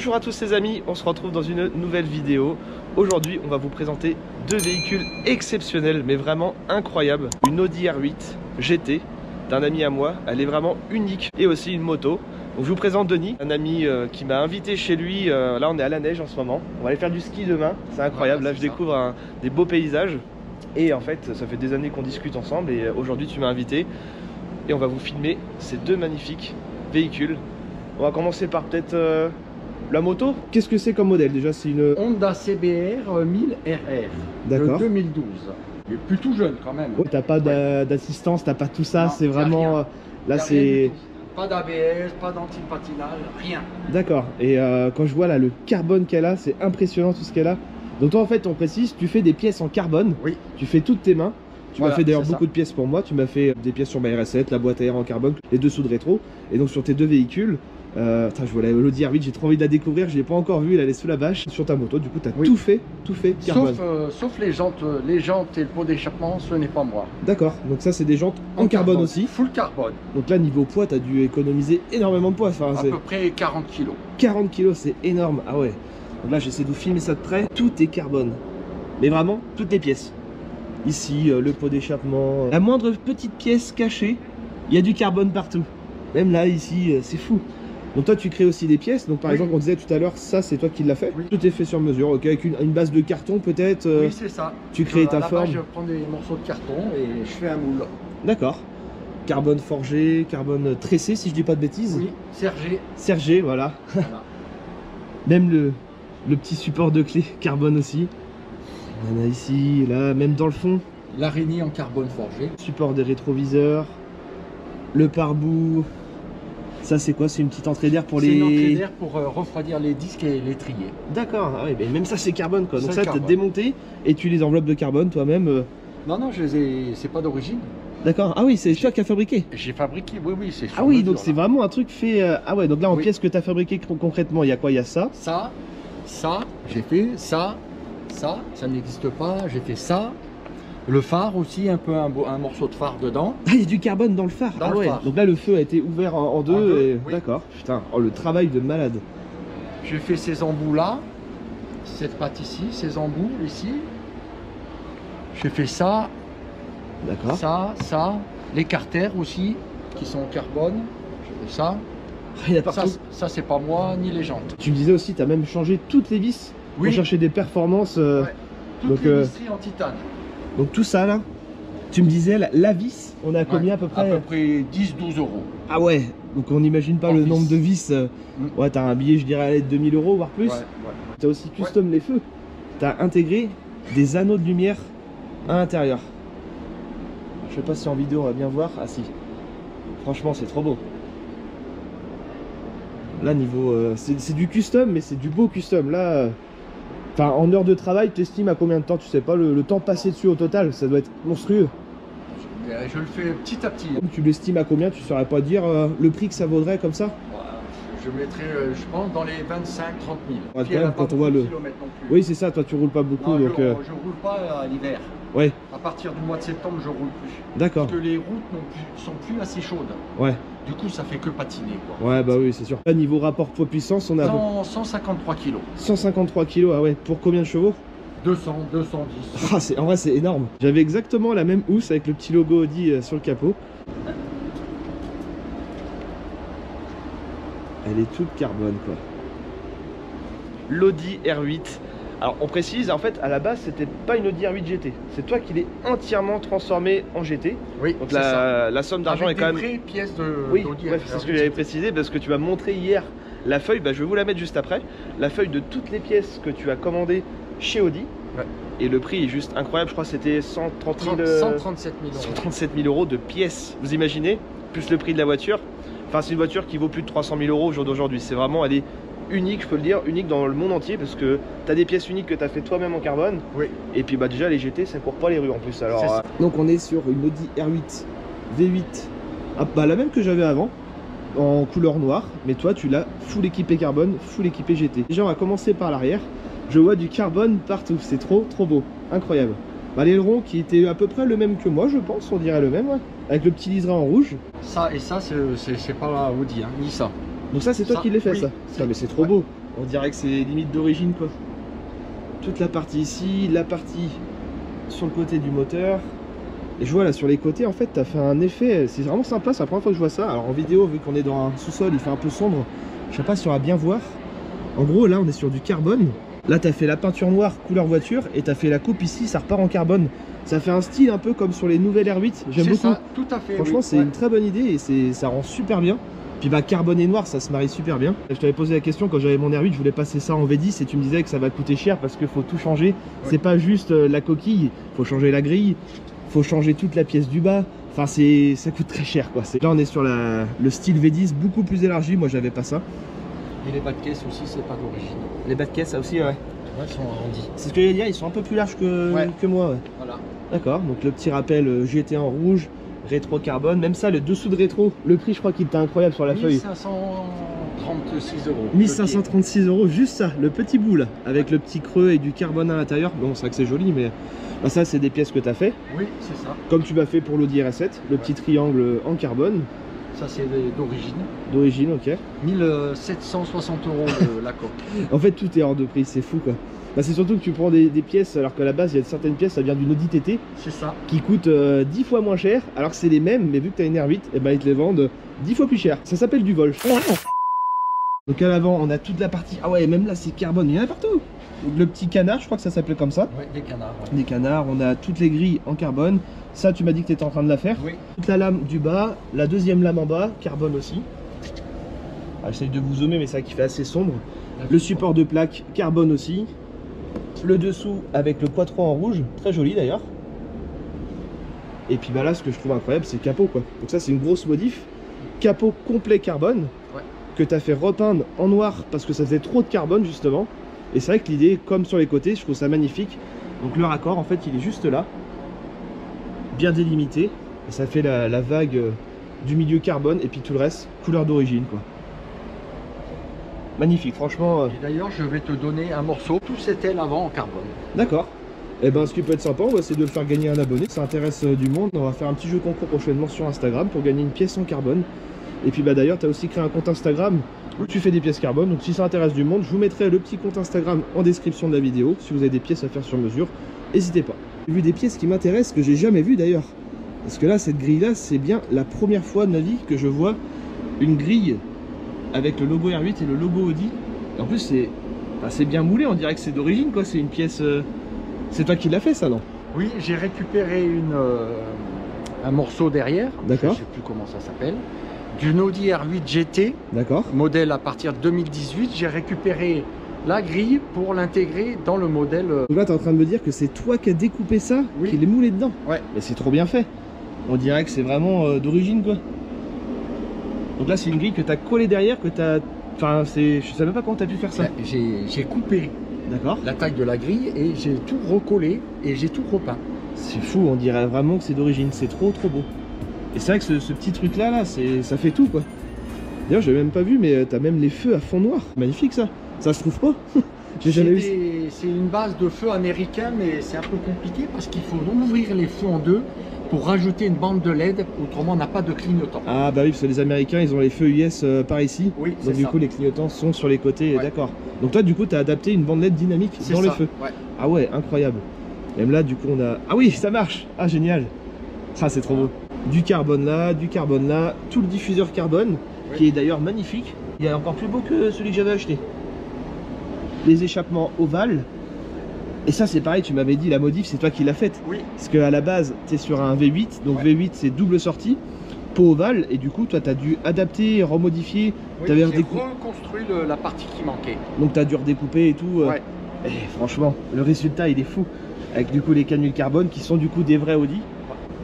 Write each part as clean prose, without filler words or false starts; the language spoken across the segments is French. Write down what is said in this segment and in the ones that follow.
Bonjour à tous les amis, on se retrouve dans une nouvelle vidéo. Aujourd'hui on va vous présenter deux véhicules exceptionnels mais vraiment incroyables. Une Audi R8 GT d'un ami à moi, elle est vraiment unique, et aussi une moto. Donc je vous présente Denis, un ami qui m'a invité chez lui. Là on est à la neige en ce moment, on va aller faire du ski demain, c'est incroyable. Là je découvre des beaux paysages. Et en fait ça fait des années qu'on discute ensemble et aujourd'hui tu m'as invité. Et on va vous filmer ces deux magnifiques véhicules. On va commencer par peut-être la moto. Qu'est-ce que c'est comme modèle déjà? C'est une Honda CBR 1000 RR. D'accord. De 2012. Il est plutôt jeune quand même. Ouais, t'as pas d'assistance, t'as pas tout ça, c'est vraiment... Rien. Là c'est... Pas d'ABS, pas d'antipatinage, rien. D'accord. Et quand je vois là le carbone qu'elle a, c'est impressionnant tout ce qu'elle a. Donc toi en fait on précise, tu fais des pièces en carbone. Oui. Tu fais toutes tes mains. Tu m'as fait d'ailleurs beaucoup de pièces pour moi. Tu m'as fait des pièces sur ma RS7, la boîte à air en carbone, les dessous de rétro. Et donc sur tes deux véhicules, je vois l'Audi R8, j'ai trop envie de la découvrir. Je l'ai pas encore vue, elle est sous la bâche. Sur ta moto, du coup, tu as tout fait carbone. Sauf les jantes et le pot d'échappement, ce n'est pas moi. D'accord. Donc ça, c'est des jantes en carbone aussi. Full carbone. Donc là, niveau poids, tu as dû économiser énormément de poids. Enfin, à peu près 40 kg. 40 kg, c'est énorme. Ah ouais. Donc là, j'essaie de vous filmer ça de près. Tout est carbone. Mais vraiment, toutes les pièces. Ici, le pot d'échappement, la moindre petite pièce cachée, il y a du carbone partout. Même là, ici, c'est fou. Donc toi, tu crées aussi des pièces. Donc par exemple, on disait tout à l'heure, ça, c'est toi qui l'as fait. Oui. Tout est fait sur mesure, ok, avec une base de carton peut-être. Oui, c'est ça. Tu crées ta forme. Je prends des morceaux de carton et je fais un moule. D'accord. Carbone forgé, carbone tressé, si je dis pas de bêtises. Oui, sergé. Sergé, voilà. Même le petit support de clé, carbone aussi. On en a ici, là, même dans le fond. L'araignée en carbone forgé. Support des rétroviseurs. Le pare-boue. Ça c'est quoi? C'est une petite entrée d'air pour les... C'est une entrée d'air pour refroidir les disques et les trier. D'accord, ah oui, mais même ça c'est carbone quoi. Donc ça t'as démonté et tu les enveloppes de carbone toi-même. Non, non, c'est pas d'origine. D'accord, ah oui, c'est toi qui as fabriqué. J'ai fabriqué, oui, c'est ah oui, donc c'est vraiment un truc fait... Ah ouais, donc là en pièces que tu as fabriqué concrètement, il y a quoi? Il y a ça. Ça, j'ai fait ça n'existe pas, j'ai fait ça. Le phare aussi, un morceau de phare dedans. Ah, il y a du carbone dans le phare. Phare. Donc là, le feu a été ouvert en deux. Et... oui. D'accord. Putain, oh, le travail de malade. J'ai fait ces embouts là, cette patte ici, ces embouts ici. J'ai fait ça. D'accord. Ça. Les carters aussi, qui sont en carbone. J'ai fait ça. Il y a ça c'est pas moi, ni les jantes. Tu me disais aussi, tu as même changé toutes les vis pour chercher des performances. Toutes les visseries en titane. Donc tout ça là, tu me disais la vis, on est à combien à peu près? À peu près 10-12 euros. Ah ouais, donc on n'imagine pas le nombre de vis. Ouais, t'as un billet, je dirais, à l'aide de 2000 euros, voire plus. T'as aussi custom les feux. T'as intégré des anneaux de lumière à l'intérieur. Je sais pas si en vidéo on va bien voir. Ah si, franchement c'est trop beau. Là niveau, c'est du custom, mais c'est du beau custom. Là... Enfin, en heure de travail, tu estimes à combien de temps? Tu sais pas, le temps passé dessus au total, ça doit être monstrueux. Je le fais petit à petit. Tu l'estimes à combien? Tu saurais pas dire le prix que ça vaudrait comme ça? Je mettrais, je pense, dans les 25-30 000. Ouais, quand, même, quand on voit le... Oui, c'est ça, toi tu roules pas beaucoup. Non, donc, je roule pas à l'hiver. Ouais. À partir du mois de septembre, je roule plus. D'accord. Parce que les routes sont plus assez chaudes. Ouais. Du coup, ça fait que patiner, quoi. Ouais, bah oui, c'est sûr. Là, niveau rapport poids-puissance, on a... 153 kg. 153 kg, ah ouais. Pour combien de chevaux? 200, 210. Ah, en vrai, c'est énorme. J'avais exactement la même housse avec le petit logo Audi sur le capot. Elle est toute carbone, quoi. L'Audi R8. Alors on précise, en fait à la base c'était pas une Audi R8 GT, c'est toi qui l'es entièrement transformé en GT. Oui, donc la somme d'argent est quand même... Avec des pièces de... Oui, c'est ce que j'avais précisé parce que tu m'as montré hier la feuille, je vais vous la mettre juste après. La feuille de toutes les pièces que tu as commandées chez Audi. Ouais. Et le prix est juste incroyable, je crois que c'était 137 000 euros. 137 000 euros de pièces, vous imaginez? Plus le prix de la voiture. Enfin c'est une voiture qui vaut plus de 300 000 euros au jour d'aujourd'hui, c'est vraiment, elle est unique, je peux le dire, unique dans le monde entier parce que tu as des pièces uniques que tu as fait toi-même en carbone. Oui. Et puis déjà les GT ça court pas les rues en plus. Alors, donc on est sur une Audi R8 V8, la même que j'avais avant, en couleur noire, mais toi tu l'as full équipé carbone, full équipé GT. Déjà on va commencer par l'arrière, je vois du carbone partout, c'est trop beau, incroyable. L'aileron qui était à peu près le même que moi je pense, on dirait le même, avec le petit liseré en rouge. Ça et ça c'est pas la Audi, hein, ni ça. Donc ça c'est toi qui l'as fait, oui, ça. Mais c'est trop beau. On dirait que c'est limite d'origine quoi. Toute la partie ici, la partie sur le côté du moteur. Et je vois là sur les côtés en fait t'as fait un effet, c'est vraiment sympa, c'est la première fois que je vois ça. Alors en vidéo vu qu'on est dans un sous-sol il fait un peu sombre, je sais pas si on va bien voir. En gros là on est sur du carbone. Là t'as fait la peinture noire couleur voiture et t'as fait la coupe ici, ça repart en carbone. Ça fait un style un peu comme sur les nouvelles R8, j'aime beaucoup. Ça, tout à fait. Franchement c'est une très bonne idée et ça rend super bien. Puis bah carbone et noir ça se marie super bien. Je t'avais posé la question quand j'avais mon R8, je voulais passer ça en V10 et tu me disais que ça va coûter cher parce qu'il faut tout changer. C'est pas juste la coquille, faut changer la grille, faut changer toute la pièce du bas. Enfin ça coûte très cher quoi. Là on est sur le style V10 beaucoup plus élargi, moi j'avais pas ça. Et les bas de caisse aussi c'est pas d'origine. Les bas de caisse ça aussi ouais. Ils sont arrondis. C'est ce que j'allais dire, ils sont un peu plus larges que moi ouais. Voilà. D'accord, donc le petit rappel GT en rouge. Rétro carbone, même ça le dessous de rétro, le prix je crois qu'il était incroyable sur la feuille. 1536 euros. 1536 euros, juste ça, le petit bout là, avec le petit creux et du carbone à l'intérieur. Bon c'est vrai que c'est joli mais bah, ça c'est des pièces que tu as fait. Oui c'est ça. Comme tu m'as fait pour l'Audi RS7, le petit triangle en carbone. Ça c'est d'origine. D'origine, ok. 1760 euros la coque. En fait tout est hors de prix, c'est fou quoi. Bah, c'est surtout que tu prends des pièces alors qu'à la base il y a certaines pièces, ça vient d'une Audi TT. C'est ça. Qui coûtent 10 fois moins cher alors que c'est les mêmes, mais vu que tu as une R8, et ben ils te les vendent 10 fois plus cher. Ça s'appelle du vol. Donc à l'avant on a toute la partie, ah ouais même là c'est carbone, il y en a partout. Le petit canard, je crois que ça s'appelait comme ça. Ouais, des canards. Ouais. Des canards, on a toutes les grilles en carbone. Ça tu m'as dit que tu étais en train de la faire. Oui. Toute la lame du bas, la deuxième lame en bas, carbone aussi. Ah, j'essaye de vous zoomer mais c'est vrai qu'il fait assez sombre. Le support de plaque, carbone aussi. Le dessous avec le quattro en rouge, très joli d'ailleurs. Et puis bah là ce que je trouve incroyable c'est le capot quoi. Donc ça c'est une grosse modif. Capot complet carbone que tu as fait repeindre en noir parce que ça faisait trop de carbone justement. Et c'est vrai que l'idée comme sur les côtés je trouve ça magnifique. Donc le raccord en fait il est juste là. Bien délimité. Et ça fait la vague du milieu carbone et puis tout le reste couleur d'origine quoi. Magnifique, franchement. D'ailleurs, je vais te donner un morceau, tout c'était l'avant en carbone. D'accord. Et ben, ce qui peut être sympa, on va essayer de le faire gagner un abonné. Ça intéresse du monde. On va faire un petit jeu concours prochainement sur Instagram pour gagner une pièce en carbone. Et puis, bah d'ailleurs, tu as aussi créé un compte Instagram où tu fais des pièces carbone. Donc, si ça intéresse du monde, je vous mettrai le petit compte Instagram en description de la vidéo. Si vous avez des pièces à faire sur mesure, n'hésitez pas. J'ai vu des pièces qui m'intéressent, que j'ai jamais vues d'ailleurs. Parce que là, cette grille-là, c'est bien la première fois de ma vie que je vois une grille avec le logo R8 et le logo Audi. Et en plus c'est bien moulé, on dirait que c'est d'origine quoi, c'est une pièce... C'est toi qui l'as fait ça non? Oui, j'ai récupéré un morceau derrière, d'accord. Je sais plus comment ça s'appelle, d'une Audi R8 GT, d'accord, modèle à partir de 2018. J'ai récupéré la grille pour l'intégrer dans le modèle. Donc là tu es en train de me dire que c'est toi qui as découpé ça, oui, qui l'est moulé dedans? Ouais. Mais c'est trop bien fait, on dirait que c'est vraiment d'origine quoi. Donc là c'est une grille que tu as collée derrière, que tu as... Enfin je sais même pas comment tu as pu faire ça. J'ai coupé la taille de la grille et j'ai tout recollé et j'ai tout repeint. C'est fou, on dirait vraiment que c'est d'origine, c'est trop beau. Et c'est vrai que ce petit truc là, ça fait tout quoi. D'ailleurs j'ai même pas vu mais tu as même les feux à fond noir. Magnifique ça, ça se trouve pas. J'ai jamais vu. C'est une base de feu américain mais c'est un peu compliqué parce qu'il faut ouvrir les feux en deux pour rajouter une bande de LED, autrement on n'a pas de clignotant. Ah bah oui, parce que les Américains ils ont les feux US par ici, oui, donc du coup les clignotants sont sur les côtés, ouais. D'accord. Donc toi du coup tu as adapté une bande LED dynamique dans les feux. Ouais. Ah ouais, incroyable. Même là du coup on a... Ah oui, ça marche. Ah génial. Ah c'est trop beau. Du carbone là, tout le diffuseur carbone, oui, qui est d'ailleurs magnifique. Il est encore plus beau que celui que j'avais acheté. Les échappements ovales. Et ça c'est pareil, tu m'avais dit la modif c'est toi qui l'as faite. Oui. Parce qu'à la base tu es sur un V8, donc ouais, V8 c'est double sortie, peau ovale, et du coup toi tu as dû adapter, remodifier. Oui, j'ai reconstruit la partie qui manquait. Donc tu as dû redécouper et tout. Ouais. Et franchement, le résultat il est fou. Avec du coup les canules carbone qui sont du coup des vrais Audi.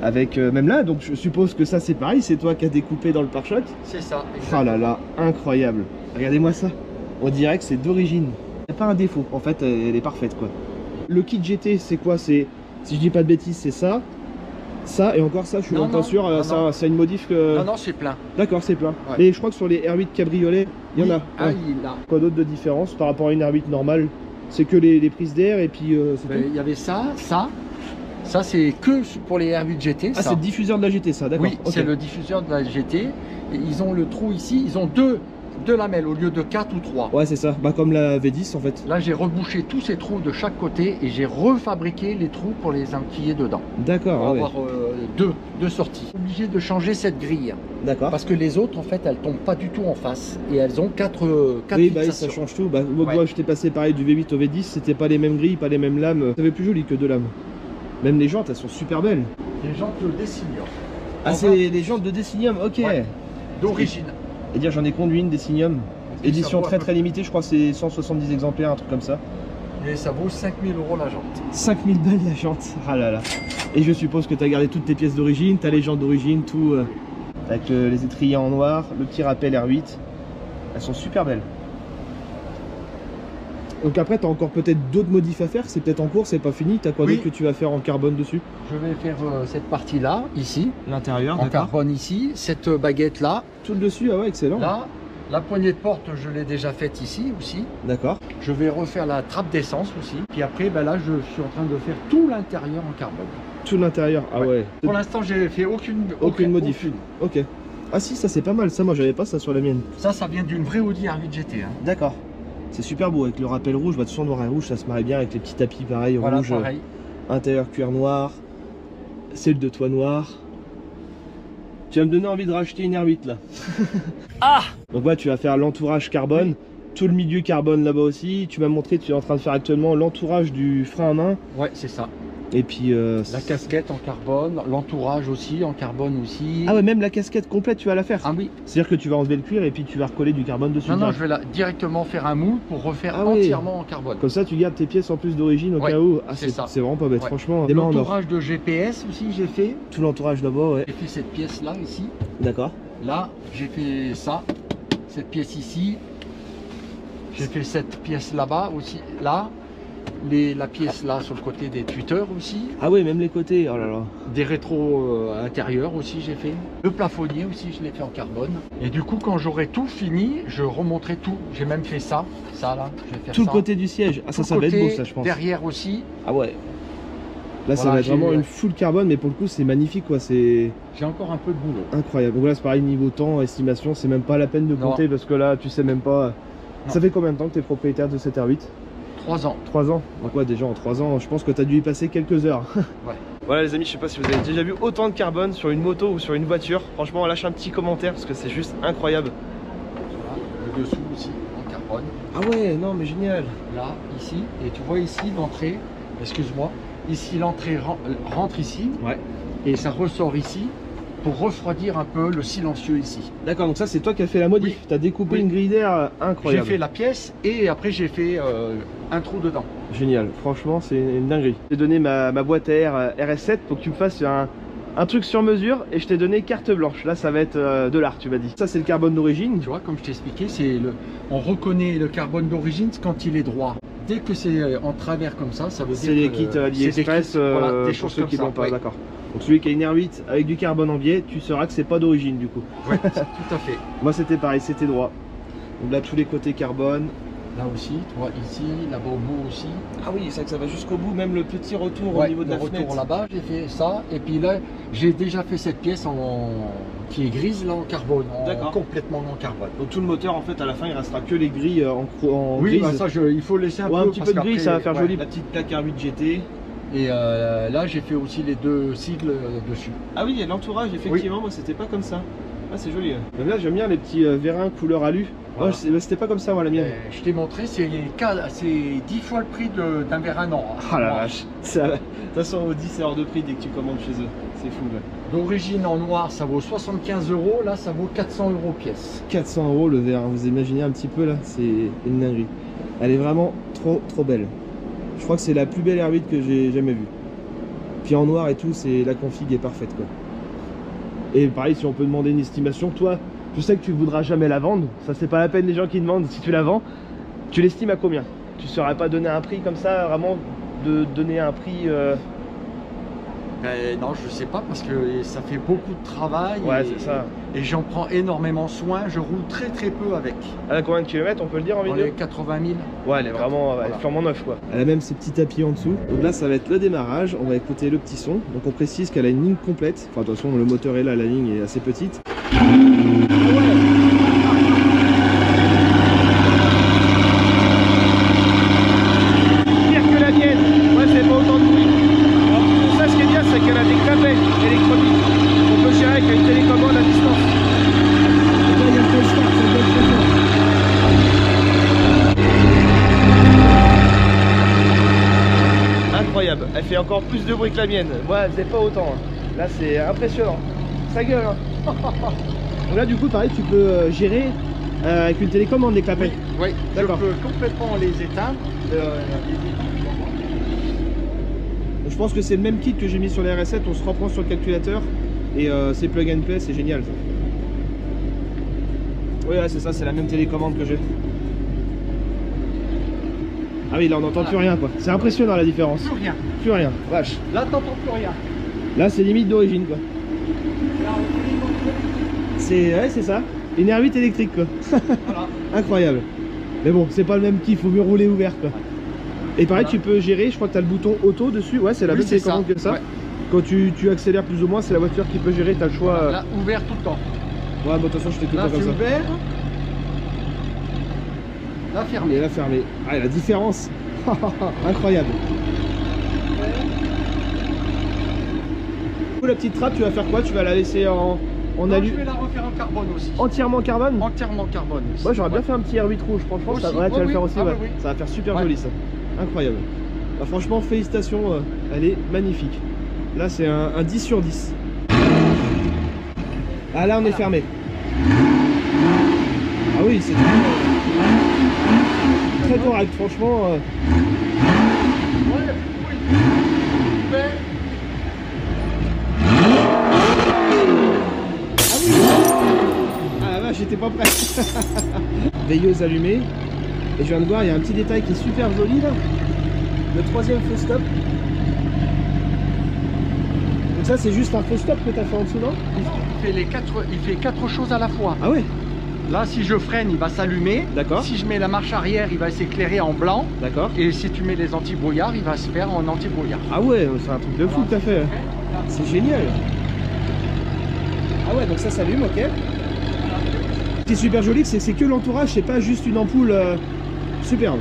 Avec même là, donc je suppose que ça c'est pareil, c'est toi qui as découpé dans le pare-choc. C'est ça. Oh là là, incroyable. Regardez-moi ça. On dirait que c'est d'origine. Il n'y a pas un défaut, en fait elle est parfaite quoi. Le kit GT c'est quoi? C'est, si je dis pas de bêtises, c'est ça. Ça et encore ça, je suis même pas sûr. C'est une modif que... Non, c'est plein. D'accord, c'est plein. Ouais. Mais je crois que sur les R8 cabriolet, il y en a. Ah, ouais. il a. Quoi d'autre de différence par rapport à une R8 normale? C'est que les prises d'air et puis c'est tout. Il y avait ça. Ça c'est que pour les R8 GT. Ah, c'est le diffuseur de la GT ça, d'accord. Oui, okay, c'est le diffuseur de la GT. Et ils ont le trou ici, ils ont deux 2 lamelles au lieu de 4 ou 3. Ouais, c'est ça, bah comme la V10 en fait. Là j'ai rebouché tous ces trous de chaque côté et j'ai refabriqué les trous pour les enquiller dedans. D'accord. On va avoir deux sorties. Obligé de changer cette grille. D'accord. Parce que les autres en fait elles tombent pas du tout en face et elles ont 4 oui, bah ça change tout. Bah, moi j'étais passé pareil du V8 au V10, c'était pas les mêmes grilles, pas les mêmes lames. Ça avait plus joli que 2 lames. Même les jantes elles sont super belles. Les jantes de Decinium. Ah, c'est les jantes de Decinium, ok. Ouais. D'origine. Et dire j'en ai conduit une Decinium. Édition très limitée, je crois que c'est 170 exemplaires, un truc comme ça. Et ça vaut 5000 € la jante. 5000 balles la jante, ah là là. Et je suppose que tu as gardé toutes tes pièces d'origine, tu as les jantes d'origine, tout. Avec les étriers en noir, le petit rappel R8. Elles sont super belles. Donc après tu as encore peut-être d'autres modifs à faire, c'est peut-être en cours, c'est pas fini. Tu as quoi d'autre que tu vas faire en carbone dessus? Je vais faire cette partie là, ici. L'intérieur, en carbone ici, cette baguette là. Tout le dessus, ah ouais, excellent. Là. La poignée de porte, je l'ai déjà faite ici aussi. D'accord. Je vais refaire la trappe d'essence aussi. Puis après, ben là, je suis en train de faire tout l'intérieur en carbone. Tout l'intérieur, ah ouais. Pour l'instant, j'ai fait aucune modif. Ok. Ah si, ça c'est pas mal, ça moi j'avais pas ça sur la mienne. Ça vient d'une vraie Audi R8 GT. Hein. D'accord. C'est super beau avec le rappel rouge, bah, de toute façon noir et rouge, ça se marie bien avec les petits tapis pareil, voilà, rouge. Pareil. Intérieur cuir noir, celle de toit noir. Tu vas me donner envie de racheter une R8 là. Ah! Donc ouais, tu vas faire l'entourage carbone, tout le milieu carbone là-bas aussi. Tu m'as montré, tu es en train de faire actuellement l'entourage du frein à main. Ouais, c'est ça. Et puis la casquette en carbone, l'entourage aussi en carbone aussi. Ah ouais, même la casquette complète tu vas la faire. Ah oui. C'est-à-dire que tu vas enlever le cuir et puis tu vas recoller du carbone dessus. Non, je vais directement faire un moule pour refaire entièrement en carbone. Comme ça tu gardes tes pièces en plus d'origine au cas où. Ah, c'est vraiment pas bête, franchement. L'entourage de GPS aussi j'ai fait. Tout l'entourage là-bas, ouais. J'ai fait cette pièce là ici. D'accord. Là j'ai fait ça, cette pièce ici. J'ai fait cette pièce là-bas aussi, là. La pièce là sur le côté des tweeters aussi. Ah oui, même les côtés, oh là là. Des rétros intérieurs aussi j'ai fait. Le plafonnier aussi je l'ai fait en carbone. Et du coup quand j'aurai tout fini, je remonterai tout. J'ai même fait ça là. Je vais faire tout le côté du siège. Ah ça va être beau ça je pense. Derrière aussi. Ah ouais. Là ça va être vraiment une full carbone mais pour le coup c'est magnifique quoi. J'ai encore un peu de boulot. Incroyable. Donc là c'est pareil niveau temps, estimation, c'est même pas la peine de compter parce que là tu sais même pas. Non. Ça fait combien de temps que tu es propriétaire de cette R8? 3 ans. 3 ans. Donc ouais, déjà en 3 ans, je pense que tu as dû y passer quelques heures. Ouais. Voilà les amis, je sais pas si vous avez déjà vu autant de carbone sur une moto ou sur une voiture. Franchement, lâche un petit commentaire parce que c'est juste incroyable. Voilà, le dessous aussi en carbone. Ah ouais, non mais génial. Là, ici, et tu vois ici l'entrée, excuse-moi, ici l'entrée rentre ici. Ouais. Et ça ressort ici pour refroidir un peu le silencieux ici. D'accord, donc ça c'est toi qui as fait la modif, tu as découpé une grille d'air incroyable. J'ai fait la pièce et après j'ai fait un trou dedans. Génial, franchement c'est une dinguerie. J'ai donné ma boîte à air RS7 pour que tu me fasses un truc sur mesure et je t'ai donné carte blanche. Là ça va être de l'art, tu m'as dit. Ça c'est le carbone d'origine. Tu vois, comme je t'ai expliqué, on reconnaît le carbone d'origine quand il est droit. Dès que c'est en travers comme ça veut dire c'est les kits AliExpress, voilà, des pour choses ceux comme qui ça. l'ont pas, d'accord. Donc celui qui a une R8 avec du carbone en biais, tu sauras que c'est pas d'origine du coup. Ouais, tout à fait. Moi c'était pareil, c'était droit. Donc là tous les côtés carbone. Là aussi, tu vois, ici, là-bas au bout aussi. Ah oui, c'est vrai que ça va jusqu'au bout, même le petit retour au niveau de la fenêtre. Le retour là-bas, j'ai fait ça. Et puis là, j'ai déjà fait cette pièce qui est grise là en carbone, complètement en carbone. Donc tout le moteur en fait à la fin il restera que les grilles en oui, grise. Bah ça il faut laisser un peu. Un petit peu de gris, ça va faire joli. La petite plaque R8 GT. Et là j'ai fait aussi les 2 sigles dessus. Ah oui, l'entourage effectivement, moi c'était pas comme ça. Ah c'est joli. Là j'aime bien les petits vérins couleur alu. Voilà. Oh, c'était pas comme ça moi la mienne. Je t'ai montré, c'est 10 fois le prix d'un vérin noir. Ah la vache. De toute façon Audi c'est hors de prix dès que tu commandes chez eux. C'est fou. D'origine en noir ça vaut 75 €, là ça vaut 400 € pièce. 400 € le verre, vous imaginez un petit peu là, c'est une dinguerie. Elle est vraiment trop belle. Je crois que c'est la plus belle R8 que j'ai jamais vue. Puis en noir et tout, la config est parfaite quoi. Et pareil, si on peut demander une estimation, toi, je sais que tu voudras jamais la vendre. Ça c'est pas la peine des gens qui demandent si tu la vends. Tu l'estimes à combien? Tu ne saurais pas donner un prix comme ça, vraiment de donner un prix non, je sais pas parce que ça fait beaucoup de travail. Ouais, c'est ça. Et j'en prends énormément soin. Je roule très peu avec. Elle a combien de kilomètres, on peut le dire en vidéo? 80 000. Ouais, elle est vraiment flambant neuve quoi. Elle a même ses petits tapis en dessous. Donc là, ça va être le démarrage. On va écouter le petit son. Donc on précise qu'elle a une ligne complète. Enfin, de toute façon, le moteur est là, la ligne est assez petite. incroyable. Elle fait encore plus de bruit que la mienne. Moi, elle faisait pas autant. Là, c'est impressionnant. Ça gueule. Hein. Donc là, du coup, pareil, tu peux gérer avec une télécommande les clapets. Oui, je peux complètement les éteindre. Je pense que c'est le même kit que j'ai mis sur les RS7. On se reprend sur le calculateur et c'est plug and play, c'est génial. Ça. Oui, ouais, c'est ça, c'est la même télécommande que j'ai. Ah oui, là on n'entend plus rien quoi. C'est impressionnant la différence. Plus rien. Plus rien, vache. Là t'entends plus rien. Là c'est limite d'origine quoi. C'est ouais, c'est ça. Une R8 électrique quoi. Voilà. Incroyable. Mais bon, c'est pas le même kiff, faut mieux rouler ouvert quoi. Et pareil, tu peux gérer, je crois que tu as le bouton auto dessus. Ouais, c'est la même télécommande que ça. Ouais. Quand tu accélères plus ou moins, c'est la voiture qui peut gérer, tu as le choix. Là, ouvert tout le temps. Ouais, bon, de toute façon, je t'ai tout le temps comme ça. Là, c'est ouvert. Là, fermé. Et là, fermé. Ah, la différence. Incroyable. La petite trappe, tu vas faire quoi? Tu vas la laisser en alu? Je vais la refaire en carbone aussi. Entièrement carbone? Entièrement carbone. Moi, j'aurais bien fait un petit R8 rouge, franchement. Aussi. Ça, ouais, tu vas le faire aussi. Ah, ouais. oui. Ça va faire super joli ça. Incroyable. Bah, franchement, félicitations, elle est magnifique. Là, c'est un 10 sur 10. Ah, là, on est fermé. Ah oui, c'est très correct, franchement. Ah la vache, j'étais pas prêt. Veilleuse allumée. Et je viens de voir, il y a un petit détail qui est super joli là. Le troisième feu stop. Donc ça c'est juste un feu stop que tu as fait en dessous, non? Il fait quatre choses à la fois. Ah ouais? Là, si je freine, il va s'allumer. D'accord. Si je mets la marche arrière, il va s'éclairer en blanc. D'accord. Et si tu mets les anti-brouillards, il va se faire en anti-brouillard. Ah ouais, c'est un truc de fou que tu as fait. C'est génial. Ah ouais, donc ça s'allume, ok. Ce qui est super joli, c'est que l'entourage, c'est pas juste une ampoule superbe.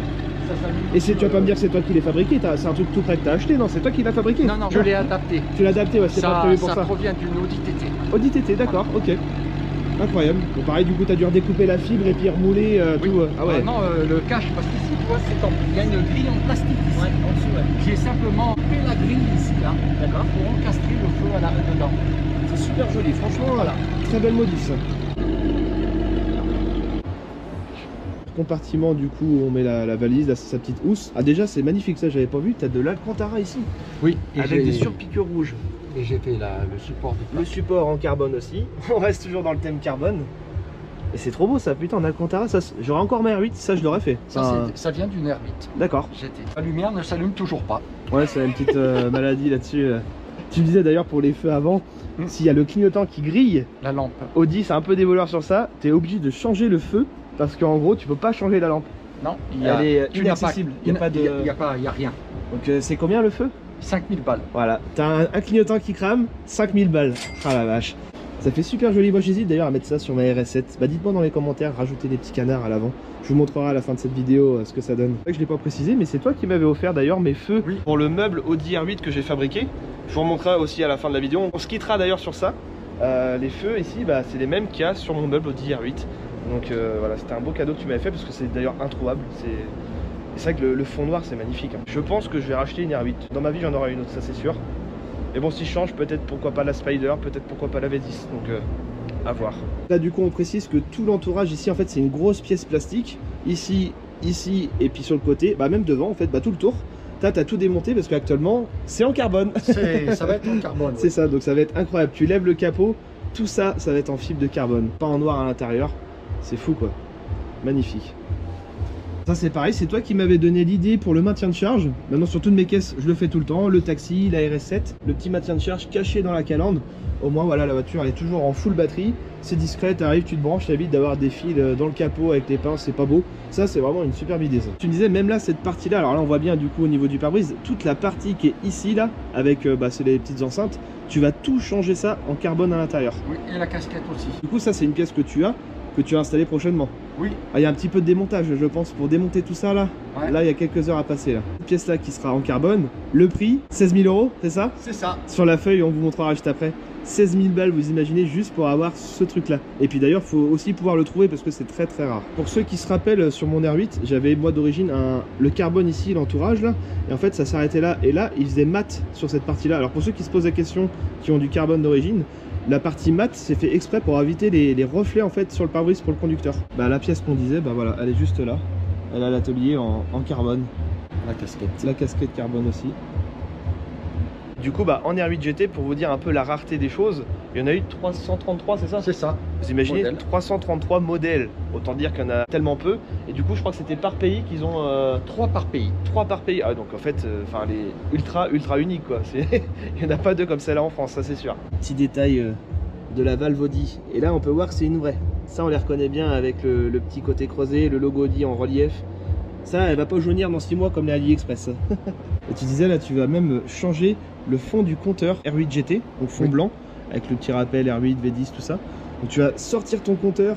Et tu vas pas me dire que c'est toi qui l'as fabriqué, c'est un truc tout prêt que tu as acheté, non? C'est toi qui l'as fabriqué? Non, non, je l'ai adapté. Tu l'as adapté, ouais, c'est pas prévu pour ça. Ça provient d'une Audi TT. Audi TT, d'accord, ok. Incroyable. Bon, pareil, du coup, tu as dû redécouper la fibre et puis remouler oui. tout. Ah ouais. Non, le cache, parce qu'ici, tu vois, il y a une grille en plastique ici. Ouais, en dessous, ouais. J'ai simplement coupé la grille ici, là. D'accord. Pour encastrer le feu à l'arrêt dedans. C'est super joli, franchement, voilà. Très belle modif ça. Compartiment, du coup, on met la valise, là c'est sa petite housse. Ah déjà c'est magnifique ça, j'avais pas vu, t'as de l'Alcantara ici. Oui, et avec des surpiqûres rouges. Et j'ai fait le support du plat. Le support en carbone aussi. On reste toujours dans le thème carbone. Et c'est trop beau ça, putain, en Alcantara, j'aurais encore ma R8, ça je l'aurais fait. Ça vient d'une R8. D'accord. La lumière ne s'allume toujours pas. Ouais, c'est une petite maladie là-dessus. Tu me disais d'ailleurs pour les feux avant, s'il y a le clignotant qui grille, la lampe. Audi c'est un peu des voleurs sur ça, t'es obligé de changer le feu. Parce qu'en gros, tu peux pas changer la lampe. Non, elle est inaccessible. Il n'y a rien. Donc c'est combien le feu? 5000 balles. Voilà, t'as un clignotant qui crame, 5000 balles. Ah la vache. Ça fait super joli. Moi j'hésite d'ailleurs à mettre ça sur ma RS7. Bah dites-moi dans les commentaires, rajoutez des petits canards à l'avant. Je vous montrerai à la fin de cette vidéo ce que ça donne. Je l'ai pas précisé, mais c'est toi qui m'avais offert d'ailleurs mes feux pour le meuble Audi R8 que j'ai fabriqué. Je vous remontrerai aussi à la fin de la vidéo. On se quittera d'ailleurs sur ça. Les feux ici, bah, c'est les mêmes qu'il y a sur mon meuble Audi R8. Donc voilà, c'était un beau cadeau que tu m'avais fait parce que c'est d'ailleurs introuvable. C'est vrai que le fond noir c'est magnifique. Je pense que je vais racheter une R8. Dans ma vie j'en aurai une autre, ça c'est sûr. Mais bon, si je change, peut-être pourquoi pas la Spider, peut-être pourquoi pas la V10. Donc à voir. Là du coup on précise que tout l'entourage ici en fait c'est une grosse pièce plastique. Ici, et puis sur le côté, bah même devant en fait, bah tout le tour. T'as tout démonté parce qu'actuellement c'est en carbone. Ça va être en carbone. C'est ça, donc ça va être incroyable. Tu lèves le capot, tout ça, ça va être en fibre de carbone. Pas en noir à l'intérieur. C'est fou quoi, magnifique. Ça c'est pareil, c'est toi qui m'avais donné l'idée pour le maintien de charge. Maintenant sur toutes mes caisses, je le fais tout le temps. Le taxi, la RS7, le petit maintien de charge caché dans la calandre. Au moins voilà, la voiture elle est toujours en full batterie. C'est discret, t'arrives, tu te branches, t'habites d'avoir des fils dans le capot avec les pinces, c'est pas beau. Ça c'est vraiment une superbe idée ça. Tu me disais même là cette partie là, alors là on voit bien du coup au niveau du pare-brise, toute la partie qui est ici là, avec c'est les petites enceintes, tu vas tout changer ça en carbone à l'intérieur. Oui, et la casquette aussi. Du coup ça c'est une pièce que tu as. que tu vas installer prochainement. Oui. Ah, il y a un petit peu de démontage, je pense, pour démonter tout ça là. Ouais. Là, il y a quelques heures à passer là. Cette pièce là qui sera en carbone. Le prix, 16 000 €, c'est ça? C'est ça. Sur la feuille, on vous montrera juste après. 16 000 balles, vous imaginez, juste pour avoir ce truc là. Et puis d'ailleurs, faut aussi pouvoir le trouver parce que c'est très très rare. Pour ceux qui se rappellent, sur mon R8, j'avais moi d'origine le carbone ici, l'entourage là. Et en fait, ça s'arrêtait là. Et là, il faisait mat sur cette partie là. Alors pour ceux qui se posent la question, qui ont du carbone d'origine, la partie mat c'est fait exprès pour éviter les reflets en fait sur le pare-brise pour le conducteur. Bah la pièce qu'on disait, bah voilà, elle est juste là. Elle a l'atelier en carbone. La casquette. La casquette carbone aussi. Du coup, bah, en R8 GT, pour vous dire un peu la rareté des choses, il y en a eu 333, c'est ça? C'est ça. Vous imaginez, Modèle. 333 modèles. Autant dire qu'il y en a tellement peu. Et du coup, je crois que c'était par pays qu'ils ont... 3 par pays. 3 par pays. Ah, donc en fait, les ultra uniques, quoi. Il n'y en a pas deux comme celle-là en France, ça c'est sûr. Petit détail de la valve Audi. Et là, on peut voir que c'est une vraie. Ça, on les reconnaît bien avec le petit côté creusé, le logo Audi en relief. Ça, elle va pas jaunir dans 6 mois comme les AliExpress. Et tu disais là, tu vas même changer le fond du compteur R8 GT, donc fond blanc, avec le petit rappel R8, V10, tout ça. Donc tu vas sortir ton compteur,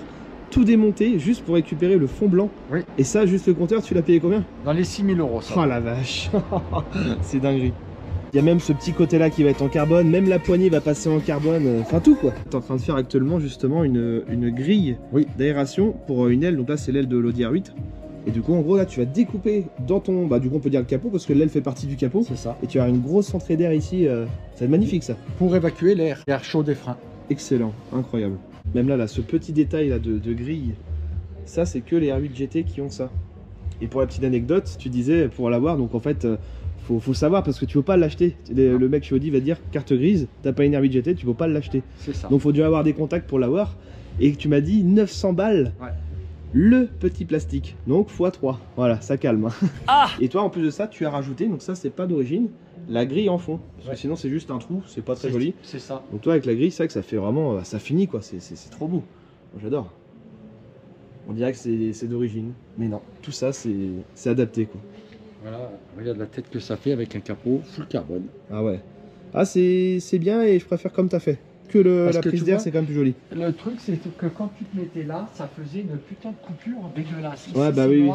tout démonter, juste pour récupérer le fond blanc. Oui. Et ça, juste le compteur, tu l'as payé combien? Dans les 6 000 € ça. Oh la vache. C'est dinguerie. Il y a même ce petit côté là qui va être en carbone, même la poignée va passer en carbone, enfin tout quoi. Tu es en train de faire actuellement justement une grille d'aération pour une aile, donc là c'est l'aile de l'Audi R8. Et du coup, en gros, là, tu vas découper dans ton... Bah, du coup, on peut dire le capot, parce que l'aile fait partie du capot. C'est ça. Et tu as une grosse entrée d'air ici. Ça va être magnifique, ça. Pour évacuer l'air chaud des freins. Excellent, incroyable. Même là, ce petit détail là de grille, ça, c'est que les R8 GT qui ont ça. Et pour la petite anecdote, tu disais, pour l'avoir, donc en fait, faut savoir, parce que tu peux pas l'acheter. Le mec chez Audi va dire, carte grise, t'as pas une R8 GT, tu peux pas l'acheter. C'est ça. Donc, faut déjà avoir des contacts pour l'avoir. Et tu m'as dit 900 balles. Ouais. Le petit plastique, donc x3, voilà, ça calme. Ah. Et toi, en plus de ça, tu as rajouté, donc ça c'est pas d'origine, la grille en fond, parce que sinon c'est juste un trou, c'est pas très joli. C'est ça. Donc toi avec la grille, c'est vrai que ça fait vraiment, ça finit quoi, c'est trop beau. J'adore. On dirait que c'est d'origine, mais non, tout ça c'est adapté quoi. Voilà, regarde la tête que ça fait avec un capot full carbone. Ah ouais. Ah c'est bien et je préfère comme t'as fait. Que la prise d'air c'est quand même plus joli. Le truc c'est que quand tu te mettais là, ça faisait une putain de coupure dégueulasse. Ouais, ici, bah oui.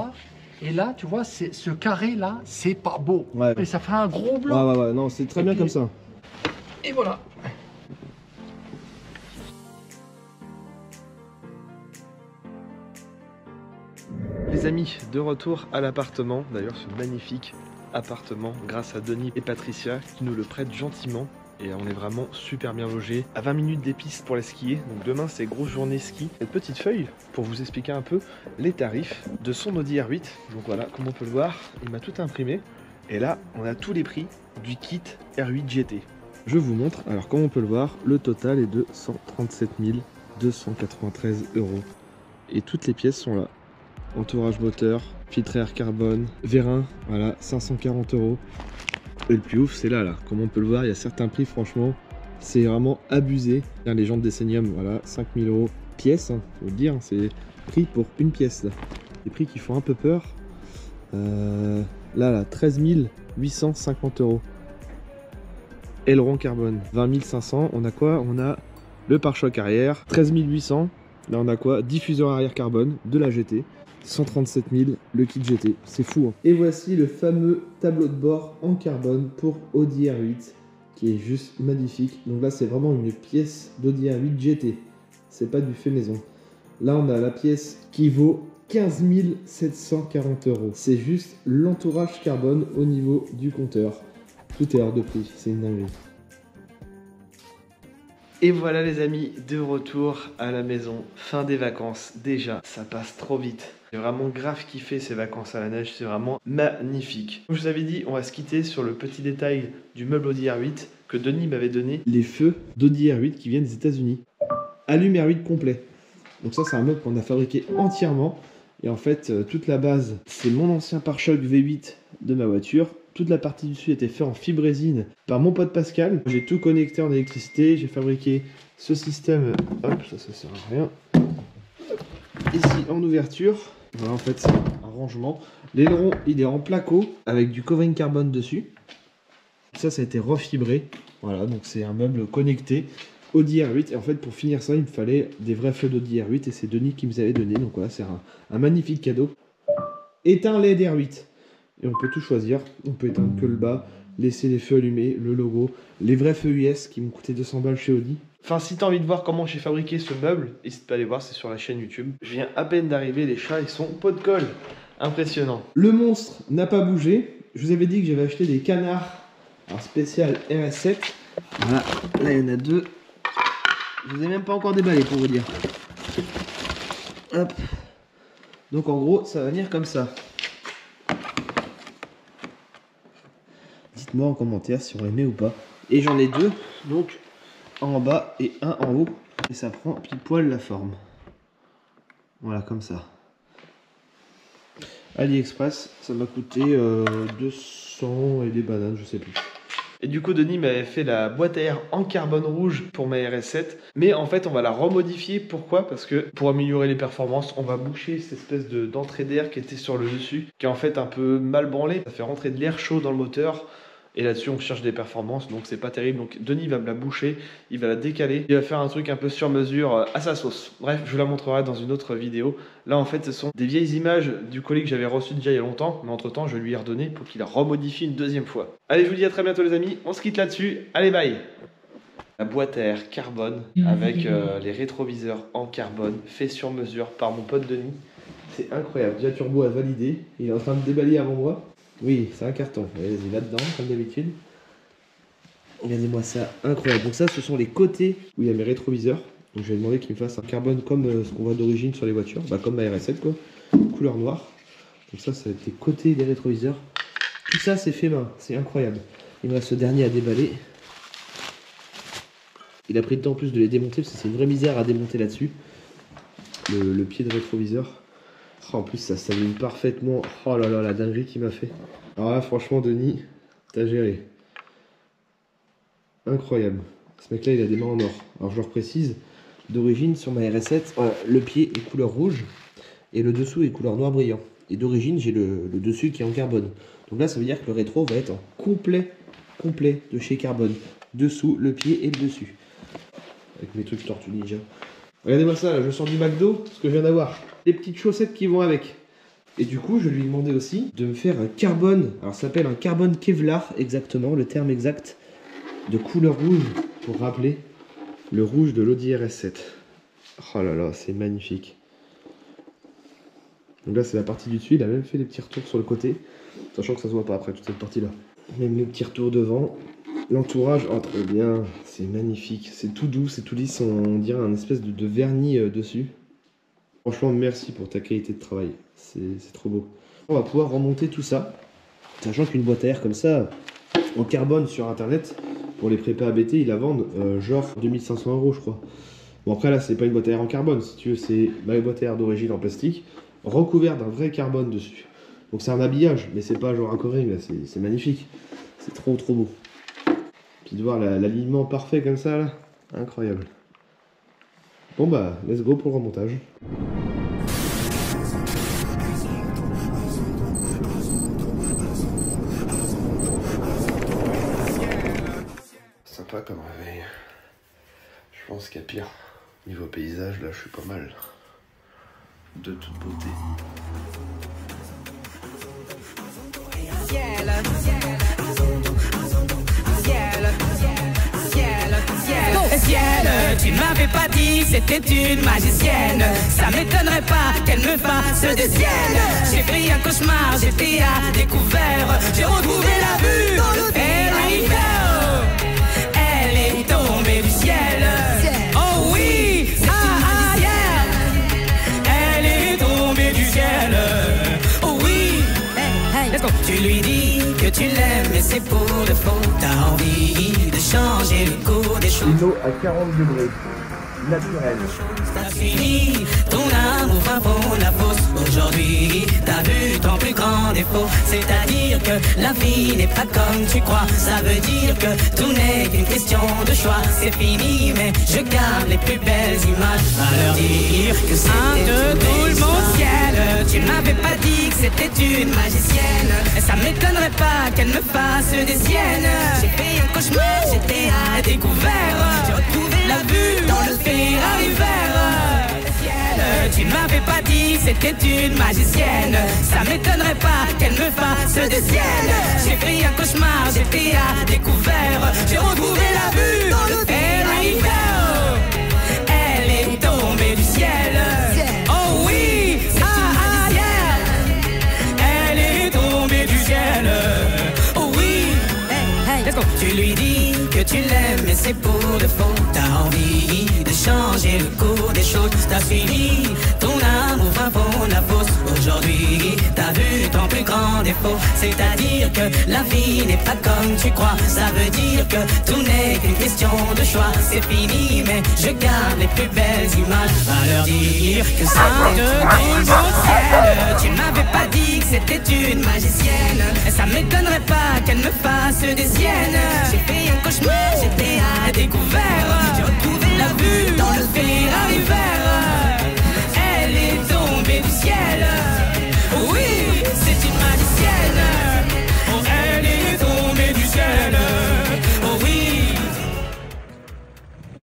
Et là, tu vois, ce carré là, c'est pas beau. Ouais. Et ça fait un gros blanc. Ouais, non, c'est très bien comme ça. Et voilà. Les amis, de retour à l'appartement. D'ailleurs, ce magnifique appartement grâce à Denis et Patricia qui nous le prêtent gentiment. Et on est vraiment super bien logé, à 20 minutes des pistes pour les skier. Donc demain c'est grosse journée ski. Cette petite feuille pour vous expliquer un peu les tarifs de son Audi R8. Donc voilà, comme on peut le voir, il m'a tout imprimé. Et là, on a tous les prix du kit R8 GT. Je vous montre, alors comme on peut le voir, le total est de 137 293 €. Et toutes les pièces sont là. Entourage moteur, filtre air carbone, vérin, voilà, 540 €. Et le plus ouf, c'est là, comme on peut le voir, il y a certains prix, franchement, c'est vraiment abusé. Les jantes Decennium, voilà, 5 000 € pièce, faut le dire, c'est prix pour une pièce, là. Des prix qui font un peu peur. Là, 13 850 €. Aileron carbone, 20 500. On a quoi? On a le pare-choc arrière, 13 800. Là, on a quoi? Diffuseur arrière carbone de la GT. 137 000 le kit GT, c'est fou hein. Et voici le fameux tableau de bord en carbone pour Audi R8 qui est juste magnifique. Donc là c'est vraiment une pièce d'Audi R8 GT, c'est pas du fait maison. Là on a la pièce qui vaut 15 740 €. C'est juste l'entourage carbone au niveau du compteur. Tout est hors de prix, c'est une dinguerie. Et voilà les amis, de retour à la maison, fin des vacances, déjà, ça passe trop vite. J'ai vraiment grave kiffé ces vacances à la neige, c'est vraiment magnifique. Comme je vous avais dit, on va se quitter sur le petit détail du meuble Audi R8 que Denis m'avait donné. Les feux d'Audi R8 qui viennent des États-Unis. Allume R8 complet. Donc ça c'est un meuble qu'on a fabriqué entièrement. Et en fait, toute la base, c'est mon ancien pare-choc V8 de ma voiture. Toute la partie dessus était faite en fibre résine par mon pote Pascal. J'ai tout connecté en électricité. J'ai fabriqué ce système. Hop, ça sert à rien. Ici en ouverture. Voilà, en fait, c'est un rangement. L'aileron, il est en placo avec du covering carbone dessus. Ça a été refibré. Voilà, donc c'est un meuble connecté Audi R8. Et en fait, pour finir ça, il me fallait des vrais feux d'Audi R8 et c'est Denis qui me les avait donné. Donc voilà, c'est un magnifique cadeau. Éteins LED R8. Et on peut tout choisir. On peut éteindre que le bas, laisser les feux allumés, le logo, les vrais feux US qui m'ont coûté 200 balles chez Audi. Enfin, si t'as envie de voir comment j'ai fabriqué ce meuble, n'hésite pas à aller voir, c'est sur la chaîne YouTube. Je viens à peine d'arriver, les chats ils sont pot de colle. Impressionnant. Le monstre n'a pas bougé. Je vous avais dit que j'avais acheté des canards. Alors spécial RS7. Voilà, là il y en a 2. Je les ai même pas encore déballés pour vous dire. Hop. Donc en gros, ça va venir comme ça. Dites-moi en commentaire si on les met ou pas. Et j'en ai 2, donc un en bas et un en haut. Et ça prend pile poil la forme. Voilà, comme ça. AliExpress, ça m'a coûté 200 et des bananes, je sais plus. Et du coup, Denis m'avait fait la boîte à air en carbone rouge pour ma RS7. Mais en fait, on va la remodifier. Pourquoi? Parce que pour améliorer les performances, on va boucher cette espèce d'entrée d'air qui était sur le dessus, qui est en fait un peu mal branlée. Ça fait rentrer de l'air chaud dans le moteur. Et là-dessus, on cherche des performances, donc c'est pas terrible. Donc Denis va me la boucher, il va la décaler. Il va faire un truc un peu sur mesure à sa sauce. Bref, je vous la montrerai dans une autre vidéo. Là, en fait, ce sont des vieilles images du colis que j'avais reçu déjà il y a longtemps. Mais entre-temps, je lui ai redonné pour qu'il la remodifie une deuxième fois. Allez, je vous dis à très bientôt les amis. On se quitte là-dessus. Allez, bye. La boîte à air carbone avec les rétroviseurs en carbone fait sur mesure par mon pote Denis. C'est incroyable. Déjà, turbo a validé. Il est en train de déballer avant moi. Oui, c'est un carton. Vas-y, là-dedans, comme d'habitude. Regardez-moi ça, incroyable. Donc ça, ce sont les côtés où il y a mes rétroviseurs. Donc je vais demander qu'il me fasse un carbone comme ce qu'on voit d'origine sur les voitures. Bah, comme ma RS7, quoi. Couleur noire. Donc ça, ça va être les côtés des rétroviseurs. Tout ça, c'est fait main. C'est incroyable. Il me reste ce dernier à déballer. Il a pris le temps en plus de les démonter parce que c'est une vraie misère à démonter là-dessus. Le pied de rétroviseur. Oh, en plus ça s'aligne parfaitement. Oh là là, la dinguerie qu'il m'a fait. Alors là franchement Denis, t'as géré. Incroyable. Ce mec là il a des mains en or. Alors je le reprécise, d'origine sur ma RS7, le pied est couleur rouge et le dessous est couleur noir brillant. Et d'origine j'ai le dessus qui est en carbone. Donc là ça veut dire que le rétro va être en complet de chez Carbone. Dessous, le pied et le dessus. Avec mes trucs Tortue Ninja. Regardez-moi ça, là, je sors du McDo, ce que je viens d'avoir. Les petites chaussettes qui vont avec. Et du coup, je lui ai demandé aussi de me faire un carbone. Alors, ça s'appelle un carbone Kevlar, exactement, le terme exact, de couleur rouge, pour rappeler le rouge de l'Audi RS7. Oh là là, c'est magnifique. Donc là, c'est la partie du dessus. Il a même fait des petits retours sur le côté, sachant que ça se voit pas après toute cette partie-là. Même les petits retours devant. L'entourage, oh trop bien, c'est magnifique. C'est tout doux, c'est tout lisse, on dirait un espèce de vernis dessus. Franchement, merci pour ta qualité de travail, c'est trop beau. On va pouvoir remonter tout ça, sachant qu'une boîte à air comme ça, en carbone sur internet, pour les prépas ABT, ils la vendent genre 2500 € je crois. Bon après là, c'est pas une boîte à air en carbone, si tu veux, c'est ma boîte à air d'origine en plastique, recouverte d'un vrai carbone dessus. Donc c'est un habillage, mais c'est pas genre un covering, là, c'est magnifique. C'est trop beau. Puis de voir l'alignement parfait comme ça là, incroyable. Bon bah, let's go pour le remontage. Sympa comme réveil. Je pense qu'il y a pire. Niveau paysage, là je suis pas mal. De toute beauté. Tu ne m'avais pas dit c'était une magicienne. Ça m'étonnerait pas qu'elle me fasse des siennes. J'ai fait un cauchemar, j'étais à découvert. J'ai retrouvé la vue dans le elle est tombée du ciel. Oh oui, yeah. Elle est tombée du ciel. Oh oui, let's go. Tu lui dis que tu l'aimes mais c'est pour de faux. T'as envie de changer le cours des choses. Une eau à 40 degrés, naturelle. T'as fini ton amour fin pour la fausse. Aujourd'hui, t'as vu ton plus grand défaut. C'est-à-dire que la vie n'est pas comme tu crois. Ça veut dire que tout n'est qu'une question de choix. C'est fini, mais je garde les plus belles images. À leur dire que c'était tout le monde ciel. Tu m'avais pas dit que c'était une magicienne. Et ça m'étonnerait pas qu'elle me fasse des siennes. J'ai fait un cauchemar, j'étais à découvert. J'ai retrouvé la vue dans le Ferrari vert. Tu ne m'avais pas dit c'était une magicienne. Ça m'étonnerait pas qu'elle me fasse des siennes. J'ai fait un cauchemar, j'étais à découvert. J'ai retrouvé la vue dans le Ferrari vert. Elle est tombée du ciel. Oh oui, c'est une magicienne. Elle est tombée du ciel. Oh oui, let's go. Tu lui dis que tu l'aimes mais c'est pour de faux. T'as envie de changer le cours des choses. T'as fini ton amour fin fond la fausse. Aujourd'hui t'as vu ton plus grand défaut. C'est-à-dire que la vie n'est pas comme tu crois. Ça veut dire que tout n'est qu'une question de choix. C'est fini mais je garde les plus belles images. Va leur dire que ça te tombe au ciel. Tu m'avais pas dit que c'était une magicienne. Ça m'étonnerait pas qu'elle me fasse des siennes. J'ai fait un cauchemar, j'étais à découvert.